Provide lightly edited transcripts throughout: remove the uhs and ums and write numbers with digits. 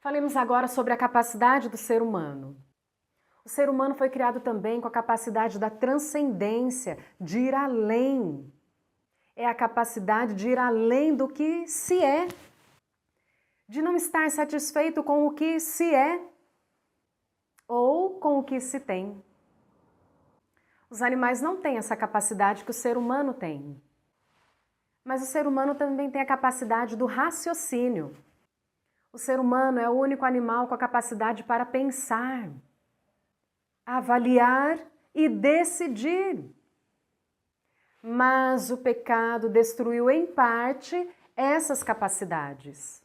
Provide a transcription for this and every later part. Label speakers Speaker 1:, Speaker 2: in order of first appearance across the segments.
Speaker 1: Falemos agora sobre a capacidade do ser humano. O ser humano foi criado também com a capacidade da transcendência, de ir além. É a capacidade de ir além do que se é, de não estar satisfeito com o que se é ou com o que se tem. Os animais não têm essa capacidade que o ser humano tem. Mas o ser humano também tem a capacidade do raciocínio. O ser humano é o único animal com a capacidade para pensar, avaliar e decidir. Mas o pecado destruiu em parte essas capacidades.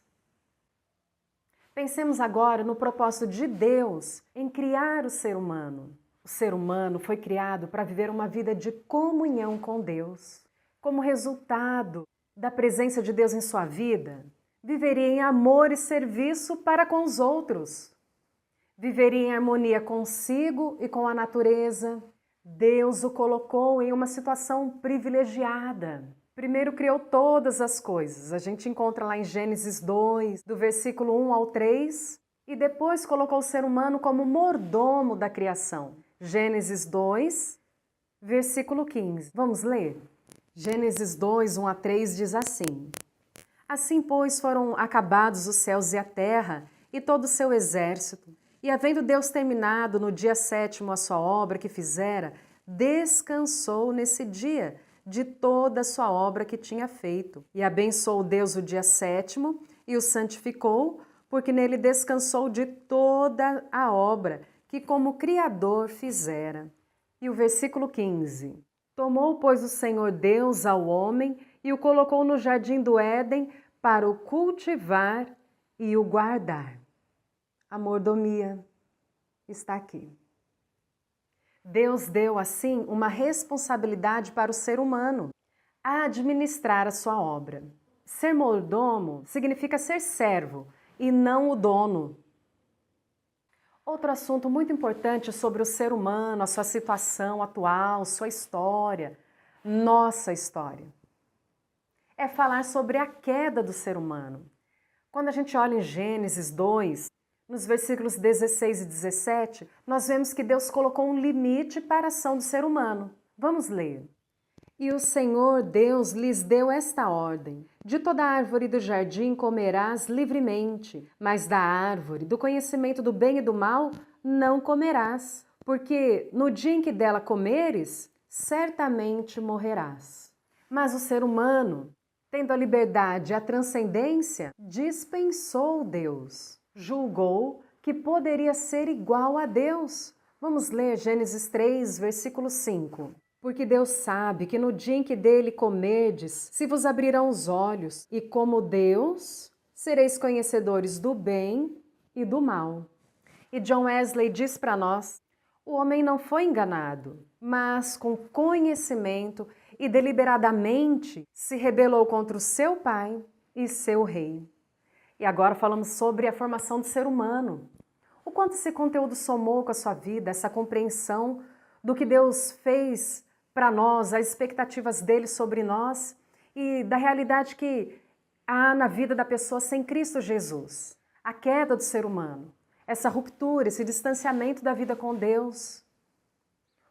Speaker 1: Pensemos agora no propósito de Deus em criar o ser humano. O ser humano foi criado para viver uma vida de comunhão com Deus. Como resultado da presença de Deus em sua vida, viveria em amor e serviço para com os outros. Viveria em harmonia consigo e com a natureza. Deus o colocou em uma situação privilegiada. Primeiro criou todas as coisas. A gente encontra lá em Gênesis 2, do versículo 1 ao 3, e depois colocou o ser humano como mordomo da criação. Gênesis 2, versículo 15. Vamos ler? Gênesis 2, 1 a 3 diz assim: Assim, pois, foram acabados os céus e a terra e todo o seu exército, e havendo Deus terminado no dia 7º a sua obra que fizera, descansou nesse dia de toda a sua obra que tinha feito. E abençoou Deus o dia 7º e o santificou, porque nele descansou de toda a obra que como Criador fizera. E o versículo 15. Tomou, pois, o Senhor Deus ao homem e o colocou no jardim do Éden para o cultivar e o guardar. A mordomia está aqui. Deus deu, assim, uma responsabilidade para o ser humano, a administrar a sua obra. Ser mordomo significa ser servo e não o dono. Outro assunto muito importante sobre o ser humano, a sua situação atual, sua história, nossa história, é falar sobre a queda do ser humano. Quando a gente olha em Gênesis 2, nos versículos 16 e 17, nós vemos que Deus colocou um limite para a ação do ser humano. Vamos ler. E o Senhor Deus lhes deu esta ordem: de toda árvore do jardim comerás livremente, mas da árvore do conhecimento do bem e do mal não comerás, porque no dia em que dela comeres, certamente morrerás. Mas o ser humano, tendo a liberdade e a transcendência, dispensou Deus. Julgou que poderia ser igual a Deus. Vamos ler Gênesis 3, versículo 5. Porque Deus sabe que no dia em que dele comerdes, se vos abrirão os olhos, e como Deus, sereis conhecedores do bem e do mal. E John Wesley diz para nós: o homem não foi enganado, mas com conhecimento e deliberadamente se rebelou contra o seu pai e seu rei. E agora falamos sobre a formação do ser humano. O quanto esse conteúdo somou com a sua vida, essa compreensão do que Deus fez para nós, as expectativas dele sobre nós e da realidade que há na vida da pessoa sem Cristo Jesus. A queda do ser humano, essa ruptura, esse distanciamento da vida com Deus.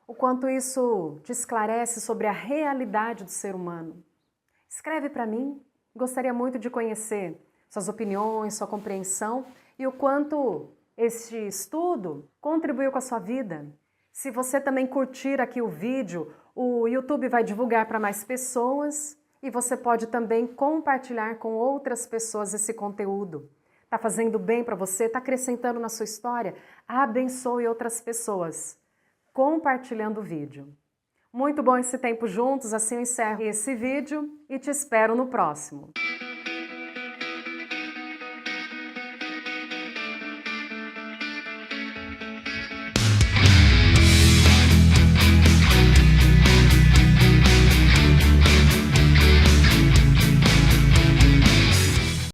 Speaker 1: O quanto isso te esclarece sobre a realidade do ser humano. Escreve para mim, gostaria muito de conhecer suas opiniões, sua compreensão e o quanto este estudo contribuiu com a sua vida. Se você também curtir aqui o vídeo, o YouTube vai divulgar para mais pessoas e você pode também compartilhar com outras pessoas esse conteúdo. Está fazendo bem para você? Está acrescentando na sua história? Abençoe outras pessoas compartilhando o vídeo. Muito bom esse tempo juntos, assim eu encerro esse vídeo e te espero no próximo.